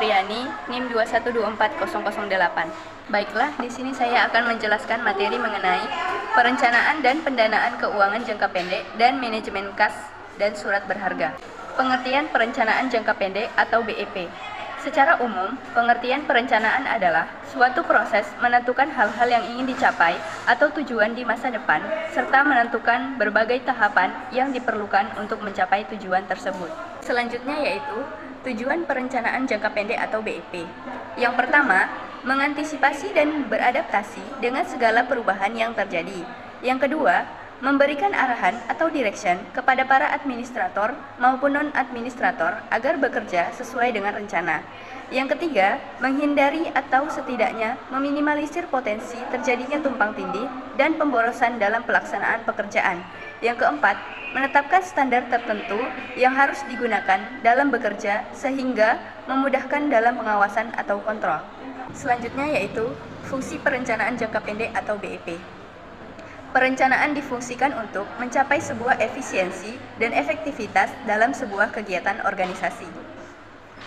Fitriani, NIM 2124008. Baiklah, di sini saya akan menjelaskan materi mengenai perencanaan dan pendanaan keuangan jangka pendek dan manajemen kas dan surat berharga. Pengertian perencanaan jangka pendek atau BEP. Secara umum, pengertian perencanaan adalah suatu proses menentukan hal-hal yang ingin dicapai atau tujuan di masa depan, serta menentukan berbagai tahapan yang diperlukan untuk mencapai tujuan tersebut. Selanjutnya yaitu tujuan perencanaan jangka pendek atau BEP. Yang pertama, mengantisipasi dan beradaptasi dengan segala perubahan yang terjadi. Yang kedua, memberikan arahan atau direction kepada para administrator maupun non-administrator agar bekerja sesuai dengan rencana. Yang ketiga, menghindari atau setidaknya meminimalisir potensi terjadinya tumpang tindih dan pemborosan dalam pelaksanaan pekerjaan. Yang keempat, menetapkan standar tertentu yang harus digunakan dalam bekerja sehingga memudahkan dalam pengawasan atau kontrol. Selanjutnya yaitu fungsi perencanaan jangka pendek atau BEP. Perencanaan difungsikan untuk mencapai sebuah efisiensi dan efektivitas dalam sebuah kegiatan organisasi.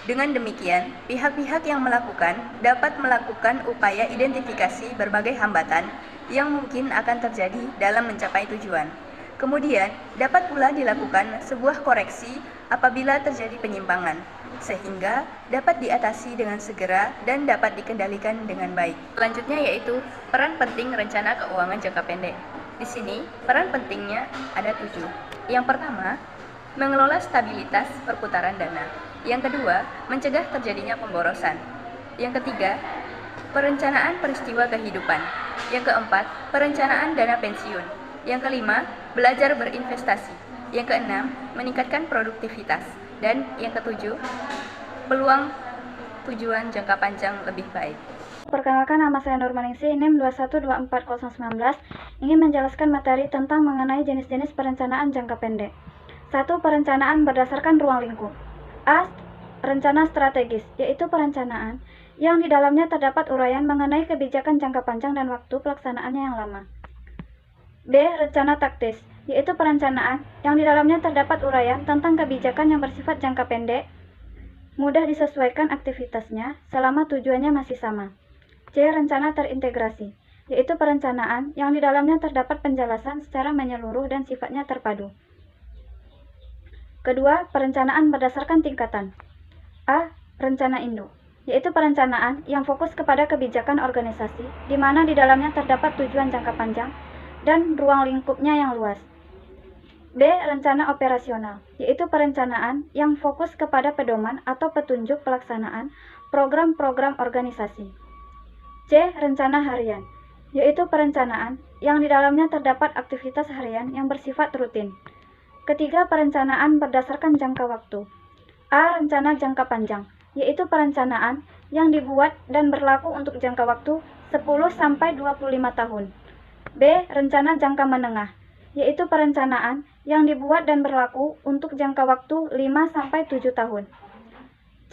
Dengan demikian, pihak-pihak yang melakukan dapat melakukan upaya identifikasi berbagai hambatan yang mungkin akan terjadi dalam mencapai tujuan. Kemudian, dapat pula dilakukan sebuah koreksi apabila terjadi penyimpangan, sehingga dapat diatasi dengan segera dan dapat dikendalikan dengan baik. Selanjutnya yaitu peran penting rencana keuangan jangka pendek. Di sini, peran pentingnya ada 7. Yang pertama, mengelola stabilitas perputaran dana. Yang kedua, mencegah terjadinya pemborosan. Yang ketiga, perencanaan peristiwa kehidupan. Yang keempat, perencanaan dana pensiun. Yang kelima, belajar berinvestasi. Yang keenam, meningkatkan produktivitas. Dan yang ketujuh, peluang tujuan jangka panjang lebih baik. Perkenalkan, nama saya Nurmaningsi, NIM 2124019, ingin menjelaskan materi tentang mengenai jenis-jenis perencanaan jangka pendek. 1. Perencanaan berdasarkan ruang lingkup. A. Rencana strategis, yaitu perencanaan yang di dalamnya terdapat uraian mengenai kebijakan jangka panjang dan waktu pelaksanaannya yang lama. B. Rencana taktis, yaitu perencanaan yang di dalamnya terdapat uraian tentang kebijakan yang bersifat jangka pendek, mudah disesuaikan aktivitasnya selama tujuannya masih sama. C. Rencana terintegrasi, yaitu perencanaan yang di dalamnya terdapat penjelasan secara menyeluruh dan sifatnya terpadu. Kedua, perencanaan berdasarkan tingkatan. A. Rencana induk, yaitu perencanaan yang fokus kepada kebijakan organisasi, di mana di dalamnya terdapat tujuan jangka panjang dan ruang lingkupnya yang luas. B. Rencana operasional, yaitu perencanaan yang fokus kepada pedoman atau petunjuk pelaksanaan program-program organisasi. C. Rencana harian, yaitu perencanaan yang di dalamnya terdapat aktivitas harian yang bersifat rutin. Ketiga, perencanaan berdasarkan jangka waktu. A. Rencana jangka panjang, yaitu perencanaan yang dibuat dan berlaku untuk jangka waktu 10-25 tahun. B. Rencana jangka menengah, yaitu perencanaan yang dibuat dan berlaku untuk jangka waktu 5-7 tahun.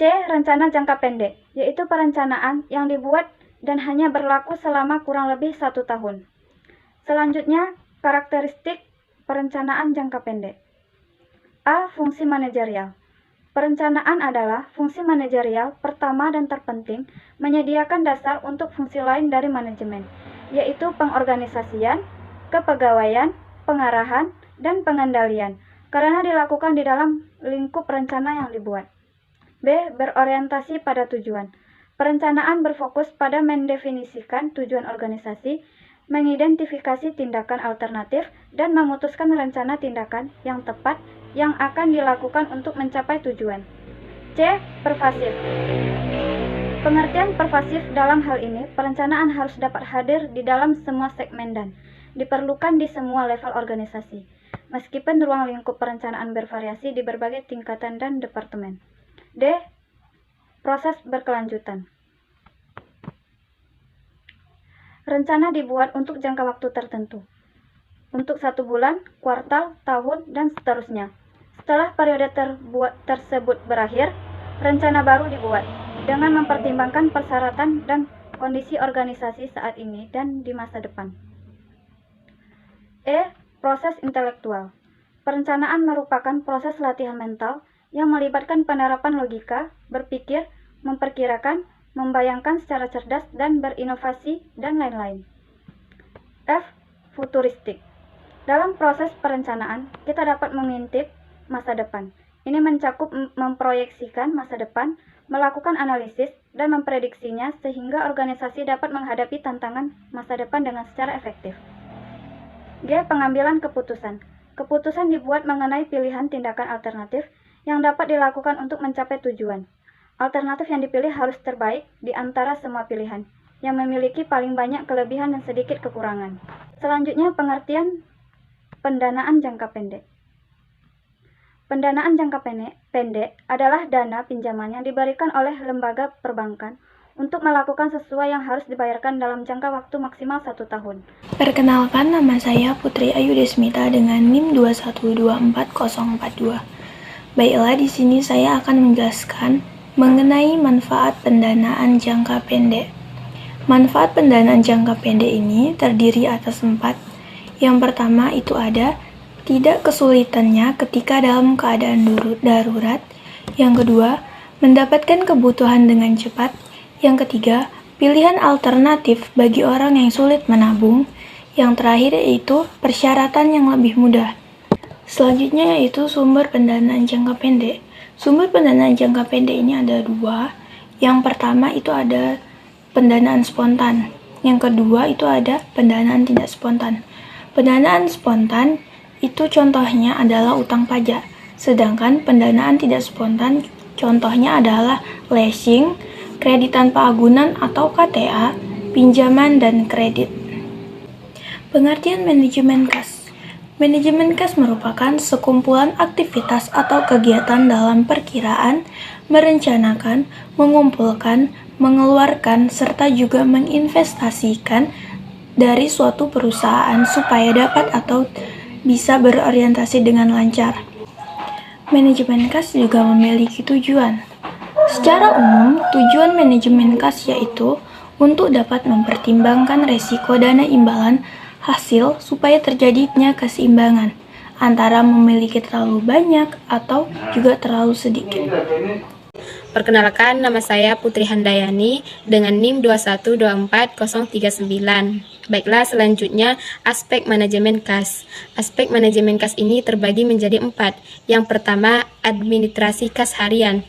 C. Rencana jangka pendek, yaitu perencanaan yang dibuat dan hanya berlaku selama kurang lebih 1 tahun. Selanjutnya, karakteristik perencanaan jangka pendek. A. Fungsi manajerial. Perencanaan adalah fungsi manajerial pertama dan terpenting, menyediakan dasar untuk fungsi lain dari manajemen, yaitu pengorganisasian, kepegawaian, pengarahan, dan pengendalian, karena dilakukan di dalam lingkup rencana yang dibuat. B. Berorientasi pada tujuan. Perencanaan berfokus pada mendefinisikan tujuan organisasi, mengidentifikasi tindakan alternatif, dan memutuskan rencana tindakan yang tepat yang akan dilakukan untuk mencapai tujuan. C. Pervasif. Pengertian pervasif dalam hal ini, perencanaan harus dapat hadir di dalam semua segmen dan diperlukan di semua level organisasi, meskipun ruang lingkup perencanaan bervariasi di berbagai tingkatan dan departemen. D. Proses berkelanjutan. Rencana dibuat untuk jangka waktu tertentu, untuk 1 bulan, kuartal, tahun, dan seterusnya. Setelah periode tersebut berakhir, rencana baru dibuat dengan mempertimbangkan persyaratan dan kondisi organisasi saat ini dan di masa depan. E. Proses intelektual. Perencanaan merupakan proses latihan mental yang melibatkan penerapan logika, berpikir, memperkirakan, membayangkan secara cerdas dan berinovasi, dan lain-lain. F. Futuristik. Dalam proses perencanaan, kita dapat mengintip masa depan. Ini mencakup memproyeksikan masa depan, melakukan analisis, dan memprediksinya sehingga organisasi dapat menghadapi tantangan masa depan dengan secara efektif. G. Pengambilan keputusan. Keputusan dibuat mengenai pilihan tindakan alternatif yang dapat dilakukan untuk mencapai tujuan. Alternatif yang dipilih harus terbaik di antara semua pilihan, yang memiliki paling banyak kelebihan dan sedikit kekurangan. Selanjutnya, pengertian pendanaan jangka pendek. Pendanaan jangka pendek adalah dana pinjaman yang diberikan oleh lembaga perbankan untuk melakukan sesuai yang harus dibayarkan dalam jangka waktu maksimal 1 tahun. Perkenalkan, nama saya Putri Ayu Desmita dengan NIM 2124042. Baiklah, di sini saya akan menjelaskan mengenai manfaat pendanaan jangka pendek. Manfaat pendanaan jangka pendek ini terdiri atas 4. Yang pertama itu ada tidak kesulitannya ketika dalam keadaan darurat. Yang kedua, mendapatkan kebutuhan dengan cepat. Yang ketiga, pilihan alternatif bagi orang yang sulit menabung. Yang terakhir yaitu persyaratan yang lebih mudah. Selanjutnya yaitu sumber pendanaan jangka pendek. Sumber pendanaan jangka pendek ini ada 2. Yang pertama itu ada pendanaan spontan. Yang kedua itu ada pendanaan tidak spontan. Pendanaan spontan itu contohnya adalah utang pajak. Sedangkan pendanaan tidak spontan contohnya adalah leasing, kredit tanpa agunan atau KTA, pinjaman dan kredit. Pengertian manajemen kas. Manajemen kas merupakan sekumpulan aktivitas atau kegiatan dalam perkiraan, merencanakan, mengumpulkan, mengeluarkan, serta juga menginvestasikan dari suatu perusahaan supaya dapat atau bisa berorientasi dengan lancar. Manajemen kas juga memiliki tujuan. Secara umum, tujuan manajemen kas yaitu untuk dapat mempertimbangkan resiko dana imbalan hasil supaya terjadinya keseimbangan antara memiliki terlalu banyak atau juga terlalu sedikit. Perkenalkan, nama saya Putri Handayani dengan NIM 2124039. Baiklah, selanjutnya aspek manajemen kas. Aspek manajemen kas ini terbagi menjadi 4. Yang pertama, administrasi kas harian.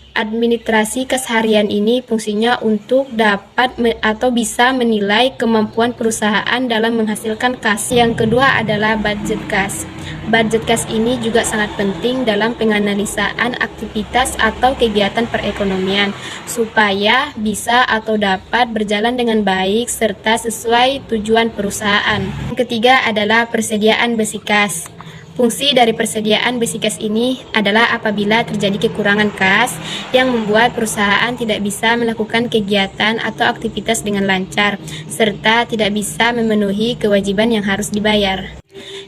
Administrasi kas harian ini fungsinya untuk dapat atau bisa menilai kemampuan perusahaan dalam menghasilkan kas. Yang kedua adalah budget kas. Budget kas ini juga sangat penting dalam penganalisaan aktivitas atau kegiatan perekonomian supaya bisa atau dapat berjalan dengan baik serta sesuai tujuan perusahaan. Yang ketiga adalah persediaan besi kas. Fungsi dari persediaan besi kas ini adalah apabila terjadi kekurangan kas yang membuat perusahaan tidak bisa melakukan kegiatan atau aktivitas dengan lancar, serta tidak bisa memenuhi kewajiban yang harus dibayar.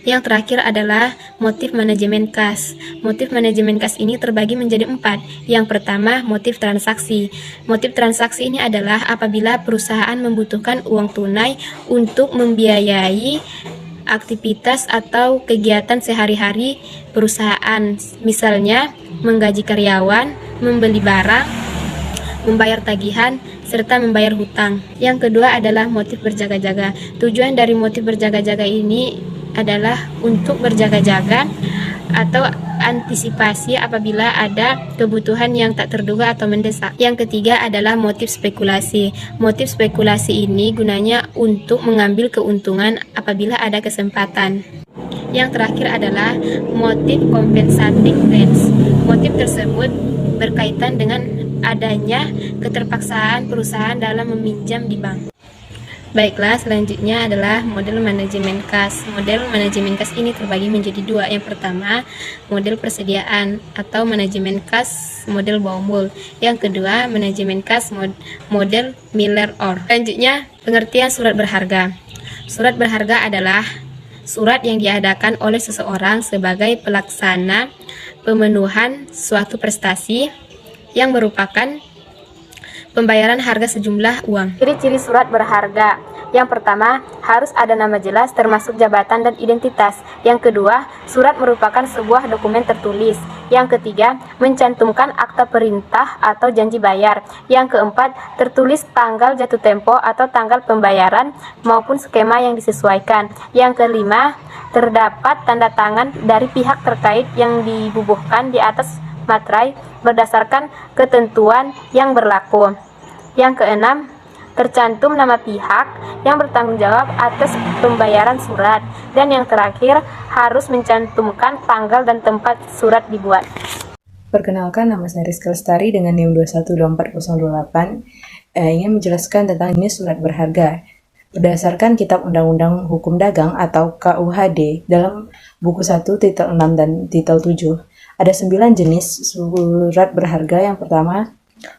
Yang terakhir adalah motif manajemen kas. Motif manajemen kas ini terbagi menjadi 4. Yang pertama, motif transaksi. Motif transaksi ini adalah apabila perusahaan membutuhkan uang tunai untuk membiayai aktivitas atau kegiatan sehari-hari perusahaan, misalnya menggaji karyawan, membeli barang, membayar tagihan, serta membayar hutang. Yang kedua adalah motif berjaga-jaga. Tujuan dari motif berjaga-jaga ini adalah untuk berjaga-jaga atau antisipasi apabila ada kebutuhan yang tak terduga atau mendesak. Yang ketiga adalah motif spekulasi. Motif spekulasi ini gunanya untuk mengambil keuntungan apabila ada kesempatan. Yang terakhir adalah motif compensating grants. Motif tersebut berkaitan dengan adanya keterpaksaan perusahaan dalam meminjam di bank. Baiklah, selanjutnya adalah model manajemen kas. Model manajemen kas ini terbagi menjadi 2. Yang pertama, model persediaan atau manajemen kas model Baumol. Yang kedua, manajemen kas model Miller-Orr. Selanjutnya, pengertian surat berharga. Surat berharga adalah surat yang diadakan oleh seseorang sebagai pelaksana pemenuhan suatu prestasi yang merupakan pembayaran harga sejumlah uang. Ciri-ciri surat berharga. Yang pertama, harus ada nama jelas termasuk jabatan dan identitas. Yang kedua, surat merupakan sebuah dokumen tertulis. Yang ketiga, mencantumkan akta perintah atau janji bayar. Yang keempat, tertulis tanggal jatuh tempo atau tanggal pembayaran maupun skema yang disesuaikan. Yang kelima, terdapat tanda tangan dari pihak terkait yang dibubuhkan di atas materai berdasarkan ketentuan yang berlaku. Yang keenam, tercantum nama pihak yang bertanggung jawab atas pembayaran surat. Dan yang terakhir, harus mencantumkan tanggal dan tempat surat dibuat. Perkenalkan, nama saya Rizky Lestari dengan NIM 2124028. Ingin menjelaskan tentang ini surat berharga. Berdasarkan Kitab Undang-Undang Hukum Dagang atau KUHD dalam buku 1 titel 6 dan titel 7, ada 9 jenis surat berharga. Yang pertama,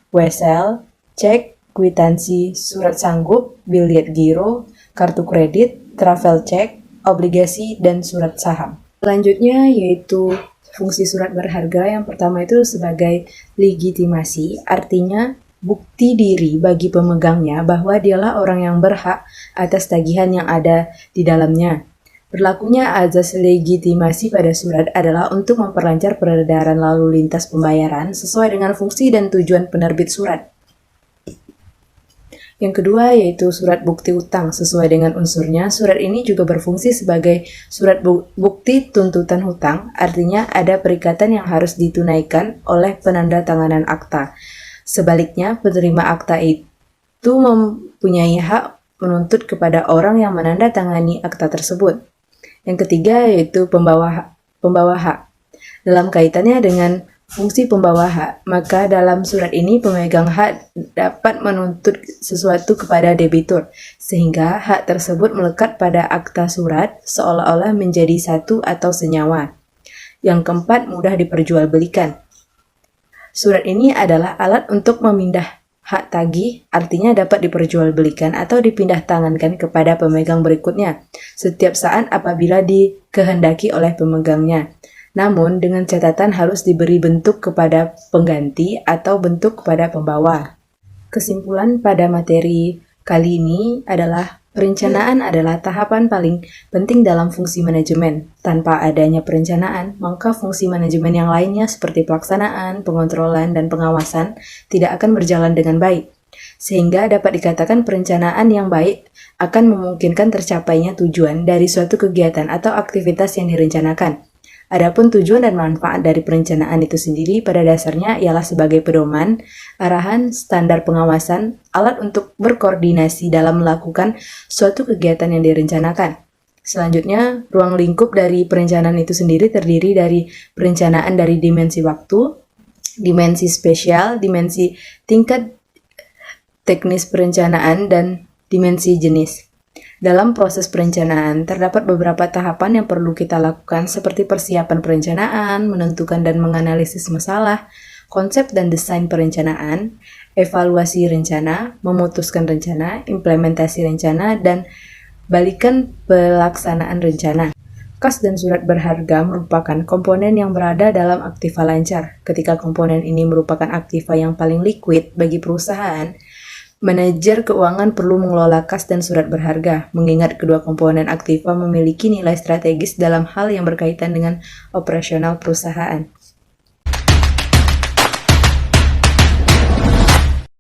wesel, cek, kwitansi, surat sanggup, biljet giro, kartu kredit, travel check, obligasi, dan surat saham. Selanjutnya yaitu fungsi surat berharga. Yang pertama itu sebagai legitimasi, artinya bukti diri bagi pemegangnya bahwa dialah orang yang berhak atas tagihan yang ada di dalamnya. Berlakunya azas legitimasi pada surat adalah untuk memperlancar peredaran lalu lintas pembayaran sesuai dengan fungsi dan tujuan penerbit surat. Yang kedua yaitu surat bukti utang. Sesuai dengan unsurnya, surat ini juga berfungsi sebagai surat bukti tuntutan hutang, artinya ada perikatan yang harus ditunaikan oleh penanda tanganan akta. Sebaliknya, penerima akta itu mempunyai hak menuntut kepada orang yang menandatangani akta tersebut. Yang ketiga yaitu pembawa hak. Dalam kaitannya dengan fungsi pembawa hak, maka dalam surat ini pemegang hak dapat menuntut sesuatu kepada debitur, sehingga hak tersebut melekat pada akta surat seolah-olah menjadi satu atau senyawa. Yang keempat, mudah diperjualbelikan. Surat ini adalah alat untuk memindah hak tagih, artinya dapat diperjualbelikan atau dipindah tangankan kepada pemegang berikutnya setiap saat apabila dikehendaki oleh pemegangnya. Namun, dengan catatan harus diberi bentuk kepada pengganti atau bentuk kepada pembawa. Kesimpulan pada materi kali ini adalah perencanaan adalah tahapan paling penting dalam fungsi manajemen. Tanpa adanya perencanaan, maka fungsi manajemen yang lainnya seperti pelaksanaan, pengontrolan, dan pengawasan tidak akan berjalan dengan baik. Sehingga dapat dikatakan perencanaan yang baik akan memungkinkan tercapainya tujuan dari suatu kegiatan atau aktivitas yang direncanakan. Adapun tujuan dan manfaat dari perencanaan itu sendiri pada dasarnya ialah sebagai pedoman, arahan, standar pengawasan, alat untuk berkoordinasi dalam melakukan suatu kegiatan yang direncanakan. Selanjutnya, ruang lingkup dari perencanaan itu sendiri terdiri dari perencanaan dari dimensi waktu, dimensi spesial, dimensi tingkat teknis perencanaan, dan dimensi jenis. Dalam proses perencanaan, terdapat beberapa tahapan yang perlu kita lakukan seperti persiapan perencanaan, menentukan dan menganalisis masalah, konsep dan desain perencanaan, evaluasi rencana, memutuskan rencana, implementasi rencana, dan balikan pelaksanaan rencana. Kas dan surat berharga merupakan komponen yang berada dalam aktiva lancar. Ketika komponen ini merupakan aktiva yang paling liquid bagi perusahaan, manajer keuangan perlu mengelola kas dan surat berharga, mengingat kedua komponen aktiva memiliki nilai strategis dalam hal yang berkaitan dengan operasional perusahaan.